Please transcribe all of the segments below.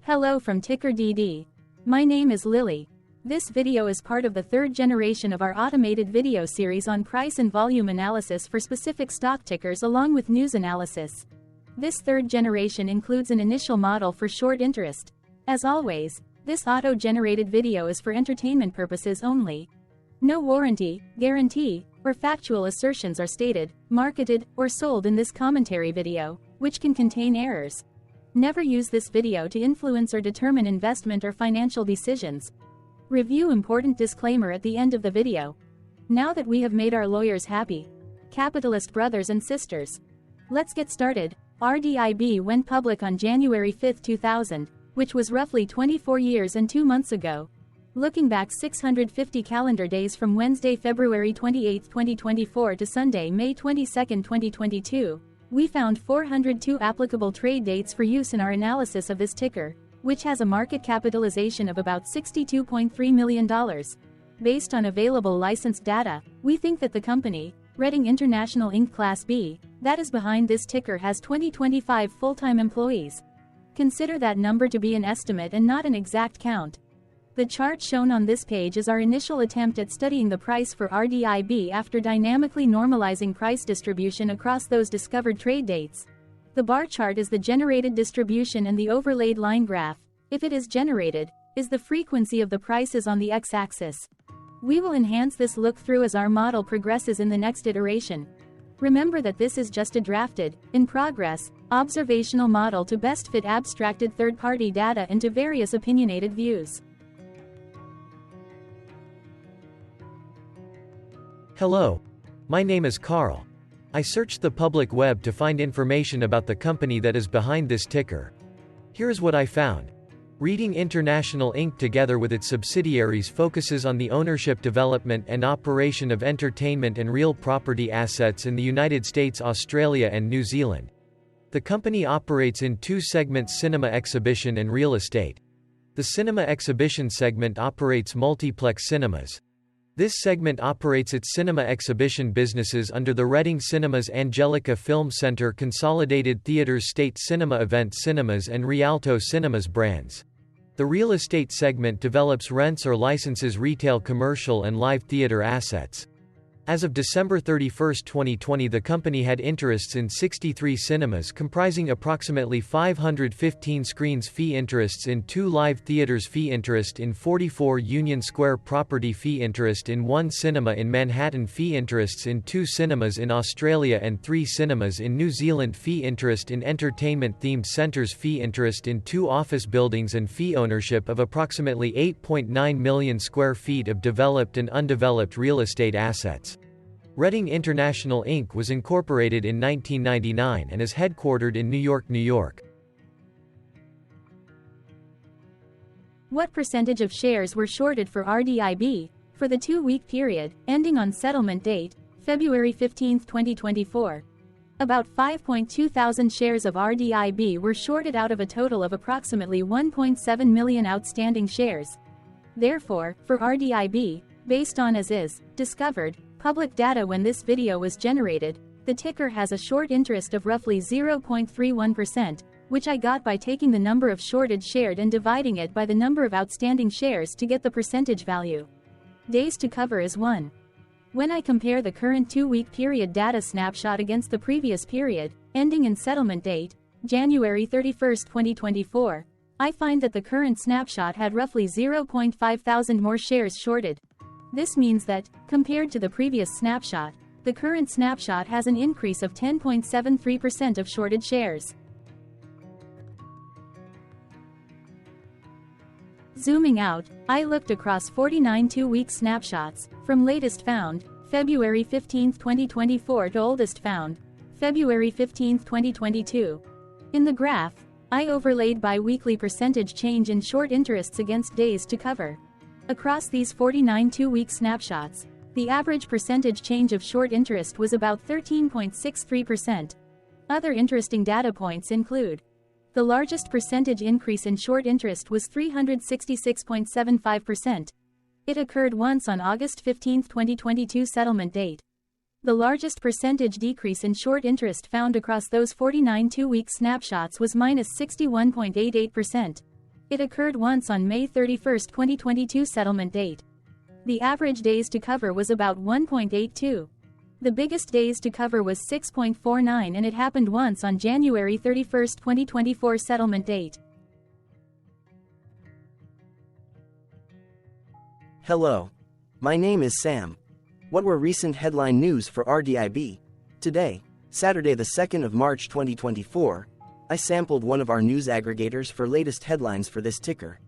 Hello from TickerDD. My name is Lily. This video is part of the third generation of our automated video series on price and volume analysis for specific stock tickers along with news analysis. This third generation includes an initial model for short interest. As always, this auto-generated video is for entertainment purposes only. No warranty, guarantee, or factual assertions are stated, marketed, or sold in this commentary video, which can contain errors. Never use this video to influence or determine investment or financial decisions. Review important disclaimer at the end of the video. Now that we have made our lawyers happy, capitalist brothers and sisters, let's get started. RDIB went public on January 5, 2000, which was roughly 24 years and 2 months ago. Looking back 650 calendar days from Wednesday, February 28, 2024 to Sunday, May 22, 2022, we found 402 applicable trade dates for use in our analysis of this ticker, which has a market capitalization of about $62.3 million. Based on available licensed data, we think that the company, Redding International Inc. Class B, that is behind this ticker has 20-25 full-time employees. Consider that number to be an estimate and not an exact count. The chart shown on this page is our initial attempt at studying the price for RDIB after dynamically normalizing price distribution across those discovered trade dates. The bar chart is the generated distribution and the overlaid line graph, if it is generated, is the frequency of the prices on the x-axis. We will enhance this look-through as our model progresses in the next iteration. Remember that this is just a drafted, in progress, observational model to best fit abstracted third-party data into various opinionated views. Hello. My name is Carl. I searched the public web to find information about the company that is behind this ticker. Here's what I found. Redding International Inc. together with its subsidiaries focuses on the ownership, development and operation of entertainment and real property assets in the United States, Australia and New Zealand. The company operates in two segments: cinema exhibition and real estate. The cinema exhibition segment operates multiplex cinemas. This segment operates its cinema exhibition businesses under the Redding Cinemas, Angelica Film Center, Consolidated Theaters, State Cinema, Event Cinemas and Rialto Cinemas brands. The real estate segment develops, rents or licenses retail, commercial and live theater assets. As of December 31, 2020, the company had interests in 63 cinemas comprising approximately 515 screens, fee interests in 2 live theaters, fee interest in 44 Union Square property, fee interest in 1 cinema in Manhattan, fee interests in 2 cinemas in Australia and 3 cinemas in New Zealand, fee interest in entertainment-themed centers, fee interest in 2 office buildings and fee ownership of approximately 8.9 million square feet of developed and undeveloped real estate assets. Redding International Inc. was incorporated in 1999 and is headquartered in New York, New York. What percentage of shares were shorted for RDIB for the 2-week period ending on settlement date, February 15, 2024? About 5.2 thousand shares of RDIB were shorted out of a total of approximately 1.7 million outstanding shares. Therefore, for RDIB, based on as is discovered public data when this video was generated, the ticker has a short interest of roughly 0.31%, which I got by taking the number of shorted shared and dividing it by the number of outstanding shares to get the percentage value. Days to cover is 1. When I compare the current 2-week period data snapshot against the previous period, ending in settlement date, January 31, 2024, I find that the current snapshot had roughly 0.5 thousand more shares shorted. This means that, compared to the previous snapshot, the current snapshot has an increase of 10.73% of shorted shares. Zooming out, I looked across 49 2-week snapshots, from latest found, February 15, 2024 to oldest found, February 15, 2022. In the graph, I overlaid bi-weekly percentage change in short interests against days to cover. Across these 49 2-week snapshots, the average percentage change of short interest was about 13.63%. Other interesting data points include: the largest percentage increase in short interest was 366.75%. It occurred once on August 15, 2022 settlement date. The largest percentage decrease in short interest found across those 49 two-week snapshots was -61.88%. It occurred once on May 31, 2022 settlement date. The average days to cover was about 1.82. The biggest days to cover was 6.49 and it happened once on January 31, 2024 settlement date. Hello. My name is Sam. What were recent headline news for RDIB? Today, Saturday the 2nd of March 2024, I sampled one of our news aggregators for latest headlines for this ticker.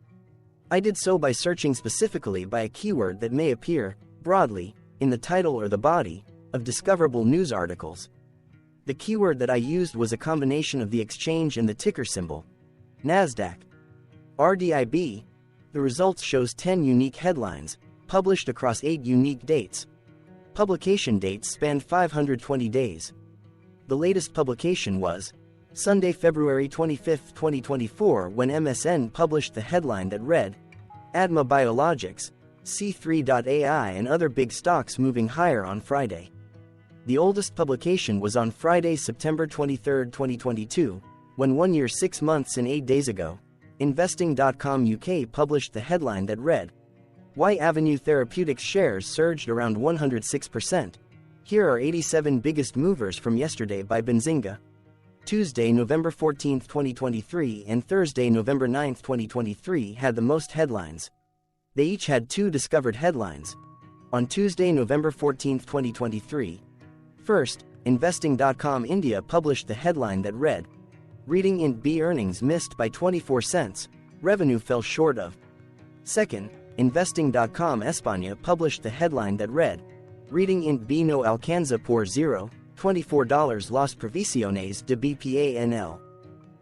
I did so by searching specifically by a keyword that may appear, broadly, in the title or the body, of discoverable news articles. The keyword that I used was a combination of the exchange and the ticker symbol, NASDAQ. RDIB. The results shows 10 unique headlines, published across 8 unique dates. Publication dates spanned 520 days. The latest publication was Sunday, February 25, 2024, when MSN published the headline that read, ADMA Biologics, C3.ai and other big stocks moving higher on Friday. The oldest publication was on Friday, September 23, 2022, when 1 year 6 months and 8 days ago, Investing.com UK published the headline that read, Why Avenue Therapeutics shares surged around 106%. Here are 87 biggest movers from yesterday by Benzinga. Tuesday, November 14, 2023 and Thursday, November 9, 2023 had the most headlines. They each had 2 discovered headlines. On Tuesday, November 14, 2023, first, Investing.com India published the headline that read, Reading Int B earnings missed by 24 cents, revenue fell short of. Second, Investing.com España published the headline that read, Reading Int B no alcanza por $0, $24 las previsiones de BPANL.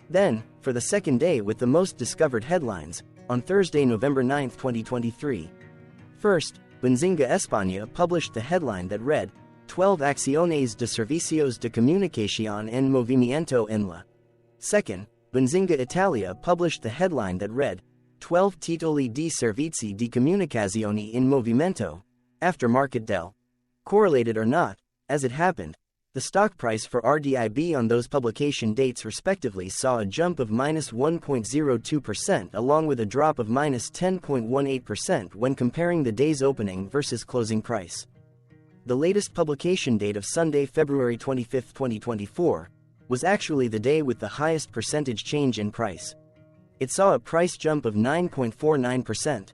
Then, for the second day with the most discovered headlines, on Thursday, November 9, 2023. First, Benzinga España published the headline that read, 12 acciones de servicios de comunicación en movimiento en la. Second, Benzinga Italia published the headline that read, 12 titoli di servizi di comunicazione in movimento, aftermarket del. Correlated or not, as it happened, the stock price for RDIB on those publication dates respectively saw a jump of -1.02% along with a drop of -10.18% when comparing the day's opening versus closing price. The latest publication date of Sunday, February 25, 2024, was actually the day with the highest percentage change in price. It saw a price jump of 9.49%.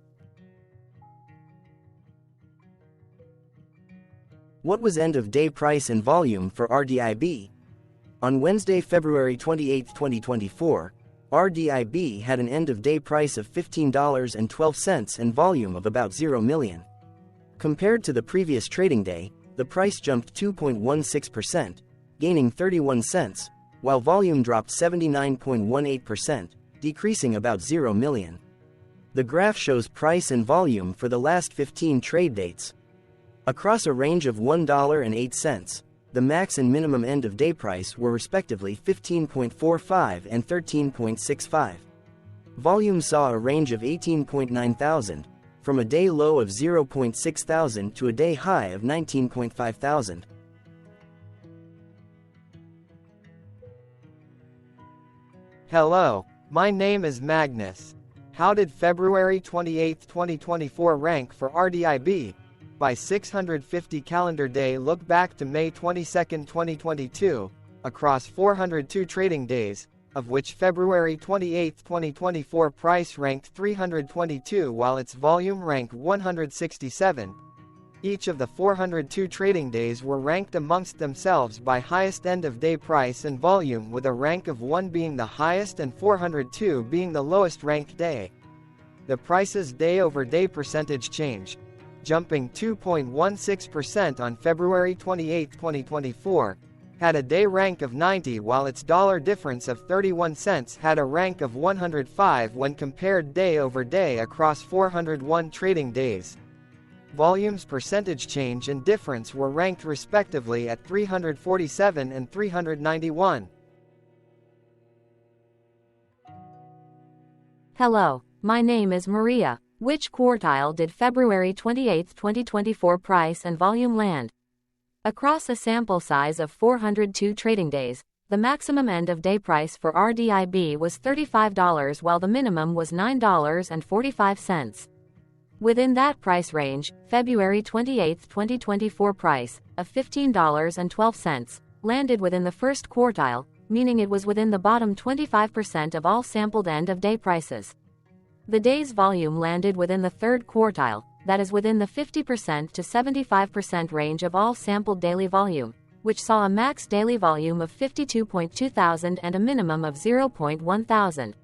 What was end-of-day price and volume for RDIB? On Wednesday, February 28, 2024, RDIB had an end-of-day price of $15.12 and volume of about 0 million. Compared to the previous trading day, the price jumped 2.16%, gaining 31 cents, while volume dropped 79.18%, decreasing about 0 million. The graph shows price and volume for the last 15 trade dates. Across a range of $1.08, the max and minimum end-of-day price were respectively 15.45 and 13.65. Volume saw a range of 18.9 thousand, from a day low of 0.6 thousand to a day high of 19.5 thousand. Hello, my name is Magnus. How did February 28, 2024 rank for RDIB? By 650 calendar day look back to May 22, 2022, across 402 trading days, of which February 28, 2024 price ranked 322 while its volume ranked 167. Each of the 402 trading days were ranked amongst themselves by highest end-of-day price and volume, with a rank of 1 being the highest and 402 being the lowest ranked day. The price's day-over-day percentage change, jumping 2.16% on February 28, 2024, had a day rank of 90 while its dollar difference of 31 cents had a rank of 105 when compared day over day across 401 trading days. Volume's percentage change and difference were ranked respectively at 347 and 391. Hello, my name is Maria. Which quartile did February 28, 2024 price and volume land? Across a sample size of 402 trading days, the maximum end-of-day price for RDIB was $35 while the minimum was $9.45. Within that price range, February 28, 2024 price, of $15.12, landed within the first quartile, meaning it was within the bottom 25% of all sampled end-of-day prices. The day's volume landed within the third quartile, that is within the 50% to 75% range of all sampled daily volume, which saw a max daily volume of 52.2 thousand and a minimum of 0.1 thousand.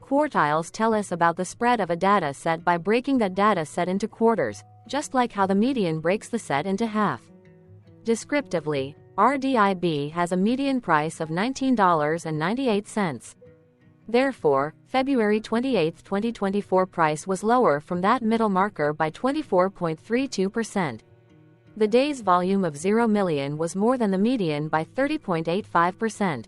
Quartiles tell us about the spread of a data set by breaking that data set into quarters, just like how the median breaks the set into half. Descriptively, RDIB has a median price of $19.98. Therefore, February 28, 2024 price was lower from that middle marker by 24.32%. The day's volume of 0 million was more than the median by 30.85%.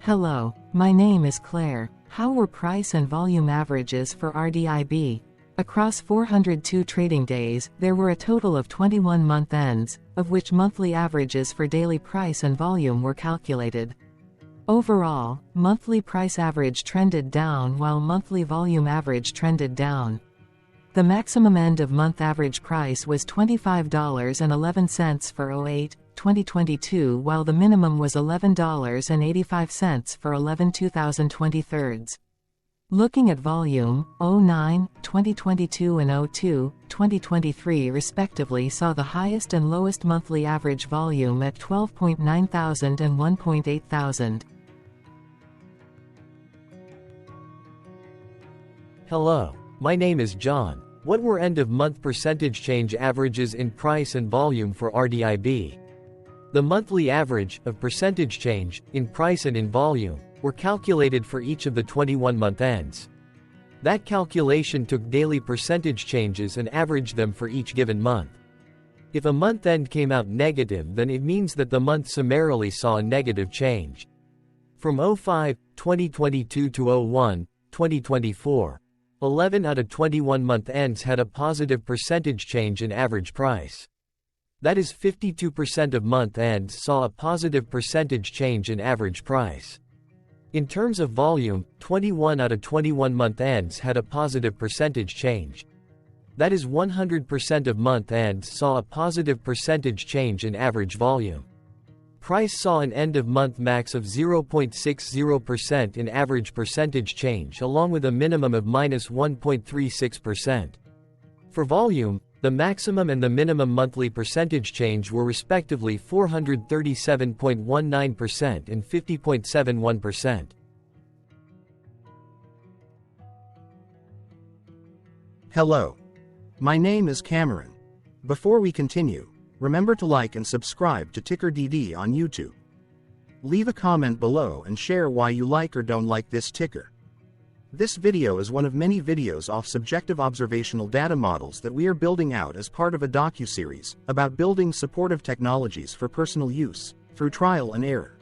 Hello, my name is Claire. How were price and volume averages for RDIB? Across 402 trading days, there were a total of 21 month ends, of which monthly averages for daily price and volume were calculated. Overall, monthly price average trended down while monthly volume average trended down. The maximum end-of-month average price was $25.11 for 08/2022 while the minimum was $11.85 for 11/2023. Looking at volume, 09/2022 and 02/2023 respectively saw the highest and lowest monthly average volume at 12.9 thousand and 1.8 thousand. Hello, my name is John. What were end-of-month percentage change averages in price and volume for RDIB? The monthly average of percentage change in price and in volume were calculated for each of the 21-month ends. That calculation took daily percentage changes and averaged them for each given month. If a month end came out negative, then it means that the month summarily saw a negative change. From 05/2022 to 01/2024, 11 out of 21 month ends had a positive percentage change in average price. That is 52% of month ends saw a positive percentage change in average price. In terms of volume, 21 out of 21 month ends had a positive percentage change. That is 100% of month ends saw a positive percentage change in average volume. Price saw an end-of-month max of 0.60% in average percentage change along with a minimum of -1.36%. For volume, the maximum and the minimum monthly percentage change were respectively 437.19% and 50.71%. Hello. My name is Cameron. Before we continue, remember to like and subscribe to TickerDD on YouTube. Leave a comment below and share why you like or don't like this ticker. This video is one of many videos off subjective observational data models that we are building out as part of a docu-series about building supportive technologies for personal use, through trial and error.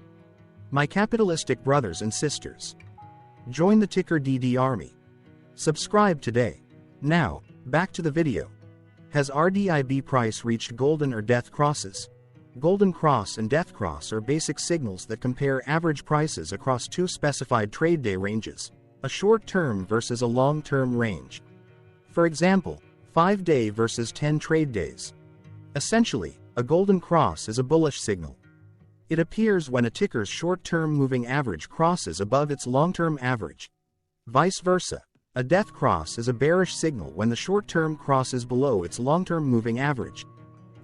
My capitalistic brothers and sisters, join the TickerDD army. Subscribe today. Now, back to the video. Has RDIB price reached golden or death crosses? Golden cross and death cross are basic signals that compare average prices across two specified trade day ranges, a short-term versus a long-term range. For example, 5-day versus 10 trade days. Essentially, a golden cross is a bullish signal. It appears when a ticker's short-term moving average crosses above its long-term average. Vice versa, a death cross is a bearish signal when the short-term crosses below its long-term moving average.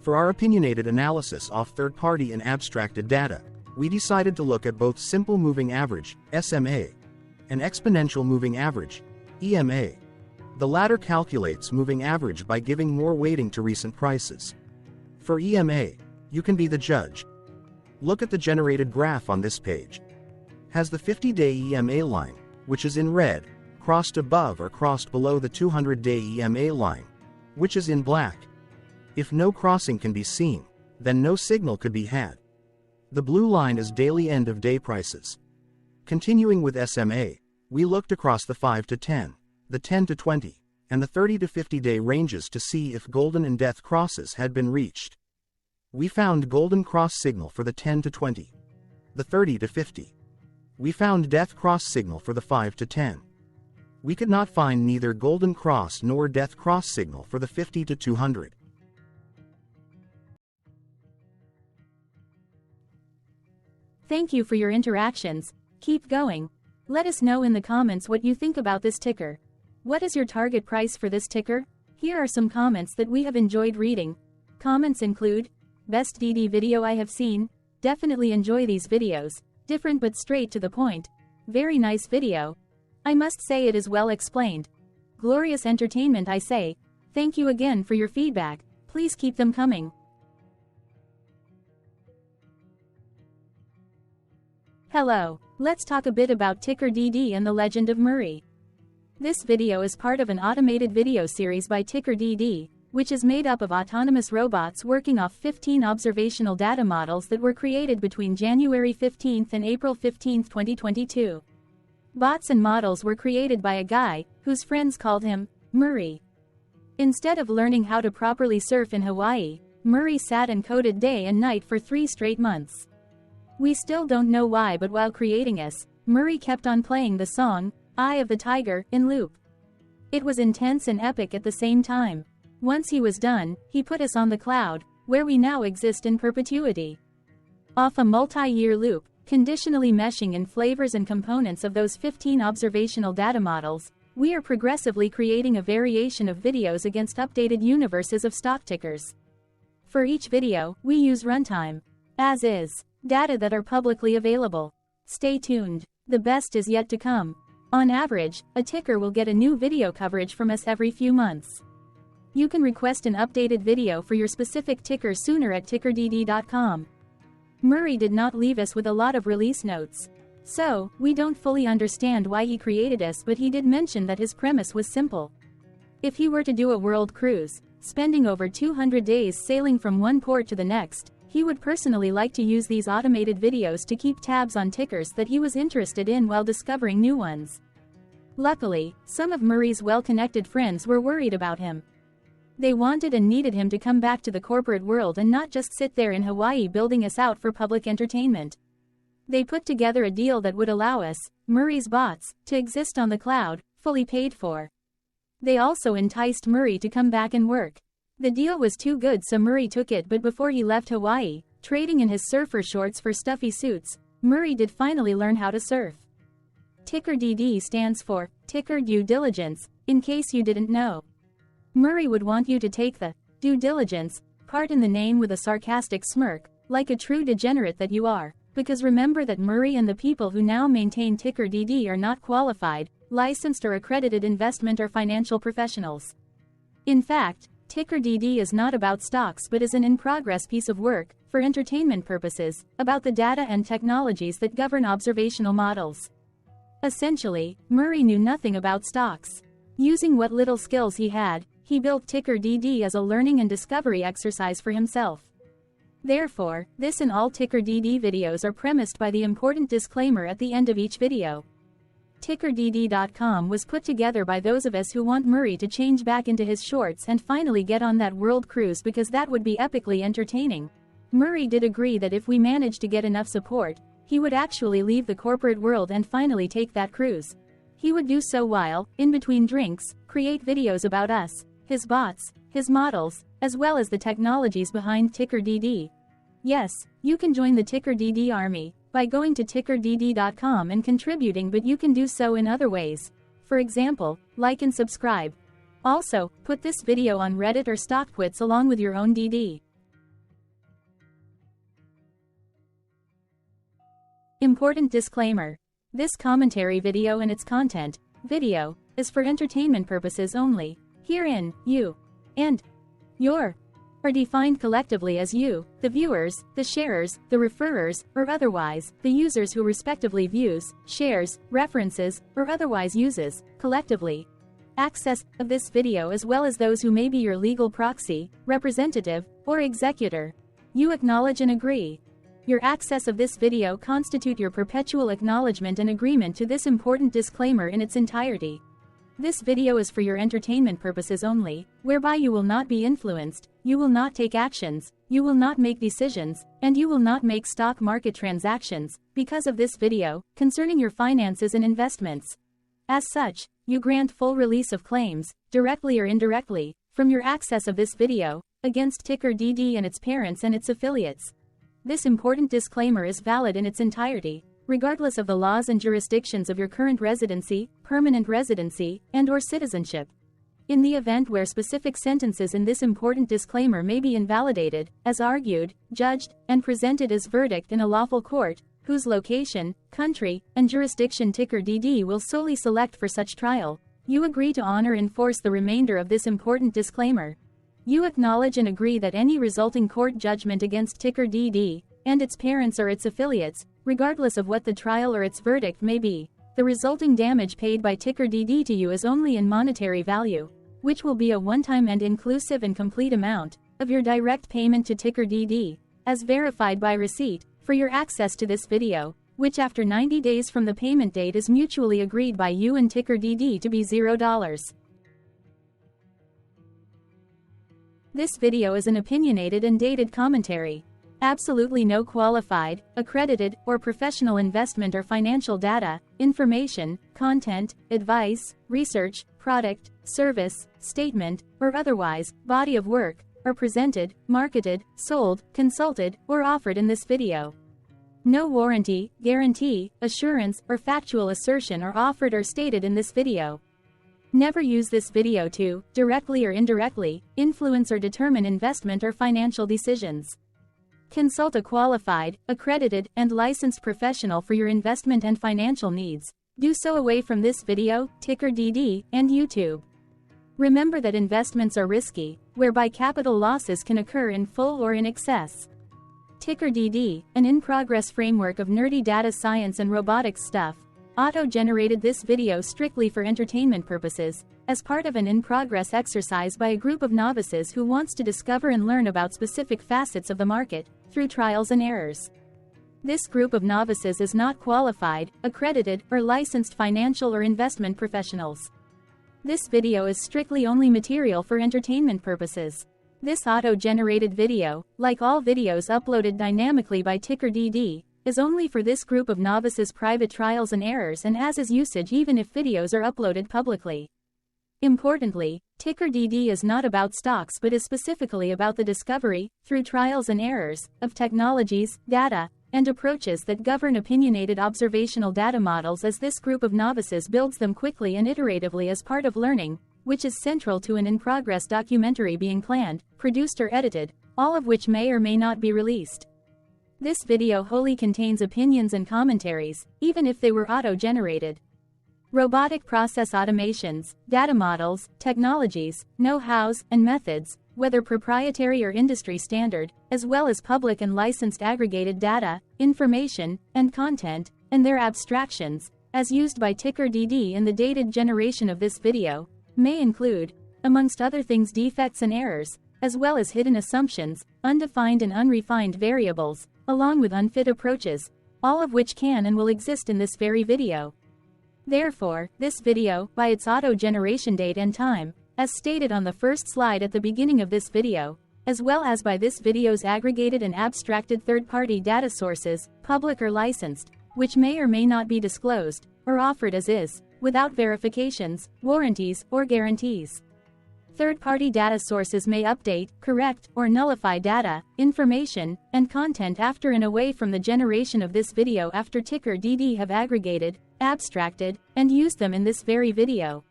For our opinionated analysis off third-party and abstracted data, we decided to look at both simple moving average, SMA, and exponential moving average, EMA. The latter calculates moving average by giving more weighting to recent prices. For EMA, you can be the judge. Look at the generated graph on this page. Has the 50-day EMA line, which is in red, crossed above or crossed below the 200-day EMA line, which is in black? If no crossing can be seen, then no signal could be had. The blue line is daily end-of-day prices. Continuing with SMA, we looked across the 5 to 10, the 10 to 20, and the 30 to 50-day ranges to see if golden and death crosses had been reached. We found golden cross signal for the 10 to 20. The 30 to 50. We found death cross signal for the 5 to 10. We could not find neither golden cross nor death cross signal for the 50 to 200. Thank you for your interactions. Keep going. Let us know in the comments what you think about this ticker. What is your target price for this ticker? Here are some comments that we have enjoyed reading. Comments include, best DD video I have seen, definitely enjoy these videos, different but straight to the point, very nice video. I must say it is well explained. Glorious entertainment I say, thank you again for your feedback, please keep them coming. Hello, let's talk a bit about TickerDD and the Legend of Murray. This video is part of an automated video series by TickerDD, which is made up of autonomous robots working off 15 observational data models that were created between January 15 and April 15, 2022. Bots and models were created by a guy, whose friends called him Murray. Instead of learning how to properly surf in Hawaii, Murray sat and coded day and night for 3 straight months. We still don't know why, but while creating us, Murray kept on playing the song, Eye of the Tiger, in loop. It was intense and epic at the same time. Once he was done, he put us on the cloud, where we now exist in perpetuity. Off a multi-year loop, conditionally meshing in flavors and components of those 15 observational data models, we are progressively creating a variation of videos against updated universes of stock tickers. For each video, we use runtime, as is, data that are publicly available. Stay tuned. The best is yet to come. On average, a ticker will get a new video coverage from us every few months. You can request an updated video for your specific ticker sooner at TickerDD.com. Murray did not leave us with a lot of release notes. So, we don't fully understand why he created us, but he did mention that his premise was simple. If he were to do a world cruise, spending over 200 days sailing from one port to the next, he would personally like to use these automated videos to keep tabs on tickers that he was interested in while discovering new ones. Luckily, some of Murray's well-connected friends were worried about him. They wanted and needed him to come back to the corporate world and not just sit there in Hawaii building us out for public entertainment. They put together a deal that would allow us, Murray's bots, to exist on the cloud, fully paid for. They also enticed Murray to come back and work. The deal was too good, so Murray took it, but before he left Hawaii, trading in his surfer shorts for stuffy suits, Murray did finally learn how to surf. TickerDD stands for Ticker Due Diligence, in case you didn't know. Murray would want you to take the due diligence part in the name with a sarcastic smirk, like a true degenerate that you are, because remember that Murray and the people who now maintain TickerDD are not qualified, licensed or accredited investment or financial professionals. In fact, TickerDD is not about stocks but is an in-progress piece of work, for entertainment purposes, about the data and technologies that govern observational models. Essentially, Murray knew nothing about stocks. Using what little skills he had, he built TickerDD as a learning and discovery exercise for himself. Therefore, this and all TickerDD videos are premised by the important disclaimer at the end of each video. TickerDD.com was put together by those of us who want Murray to change back into his shorts and finally get on that world cruise, because that would be epically entertaining. Murray did agree that if we managed to get enough support, he would actually leave the corporate world and finally take that cruise. He would do so while, in between drinks, create videos about us, his bots, his models, as well as the technologies behind TickerDD. Yes, you can join the TickerDD army by going to TickerDD.com and contributing, but you can do so in other ways. For example, like and subscribe. Also, put this video on Reddit or StockTwits along with your own DD. Important disclaimer. This commentary video and its content, video, is for entertainment purposes only. Herein, you and your are defined collectively as you, the viewers, the sharers, the referrers, or otherwise, the users who respectively views, shares, references, or otherwise uses, collectively, access of this video, as well as those who may be your legal proxy, representative, or executor. You acknowledge and agree. Your access of this video constitute your perpetual acknowledgement and agreement to this important disclaimer in its entirety. This video is for your entertainment purposes only, whereby you will not be influenced, you will not take actions, you will not make decisions, and you will not make stock market transactions, because of this video, concerning your finances and investments. As such, you grant full release of claims, directly or indirectly, from your access of this video, against TickerDD and its parents and its affiliates. This important disclaimer is valid in its entirety, regardless of the laws and jurisdictions of your current residency, permanent residency, and/or citizenship. In the event where specific sentences in this important disclaimer may be invalidated, as argued, judged, and presented as verdict in a lawful court, whose location, country, and jurisdiction TickerDD will solely select for such trial, you agree to honor and enforce the remainder of this important disclaimer. You acknowledge and agree that any resulting court judgment against TickerDD, and its parents or its affiliates, regardless of what the trial or its verdict may be, the resulting damage paid by TickerDD to you is only in monetary value, which will be a one-time and inclusive and complete amount of your direct payment to TickerDD, as verified by receipt, for your access to this video, which after 90 days from the payment date is mutually agreed by you and TickerDD to be $0. This video is an opinionated and dated commentary. Absolutely no qualified, accredited, or professional investment or financial data, information, content, advice, research, product, service, statement, or otherwise, body of work, are presented, marketed, sold, consulted, or offered in this video. No warranty, guarantee, assurance, or factual assertion are offered or stated in this video. Never use this video to, directly or indirectly, influence or determine investment or financial decisions. Consult a qualified, accredited, and licensed professional for your investment and financial needs. Do so away from this video, TickerDD, and YouTube. Remember that investments are risky, whereby capital losses can occur in full or in excess. TickerDD, an in-progress framework of nerdy data science and robotics stuff, auto-generated this video strictly for entertainment purposes, as part of an in-progress exercise by a group of novices who wants to discover and learn about specific facets of the market, through trials and errors. This group of novices is not qualified, accredited, or licensed financial or investment professionals. This video is strictly only material for entertainment purposes. This auto-generated video, like all videos uploaded dynamically by TickerDD, is only for this group of novices' private trials and errors and as is usage even if videos are uploaded publicly. Importantly, TickerDD is not about stocks but is specifically about the discovery, through trials and errors, of technologies, data, and approaches that govern opinionated observational data models as this group of novices builds them quickly and iteratively as part of learning, which is central to an in-progress documentary being planned, produced or edited, all of which may or may not be released. This video wholly contains opinions and commentaries, even if they were auto-generated. Robotic process automations, data models, technologies, know-hows, and methods, whether proprietary or industry standard, as well as public and licensed aggregated data, information, and content, and their abstractions, as used by TickerDD in the dated generation of this video, may include, amongst other things, defects and errors, as well as hidden assumptions, undefined and unrefined variables, along with unfit approaches, all of which can and will exist in this very video. Therefore, this video, by its auto-generation date and time, as stated on the first slide at the beginning of this video, as well as by this video's aggregated and abstracted third-party data sources, public or licensed, which may or may not be disclosed, or offered as is, without verifications, warranties, or guarantees. Third-party data sources may update, correct, or nullify data, information, and content after and away from the generation of this video after TickerDD have aggregated, abstracted, and used them in this very video.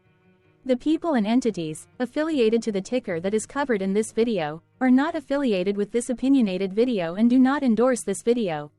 The people and entities, affiliated to the ticker that is covered in this video, are not affiliated with this opinionated video and do not endorse this video.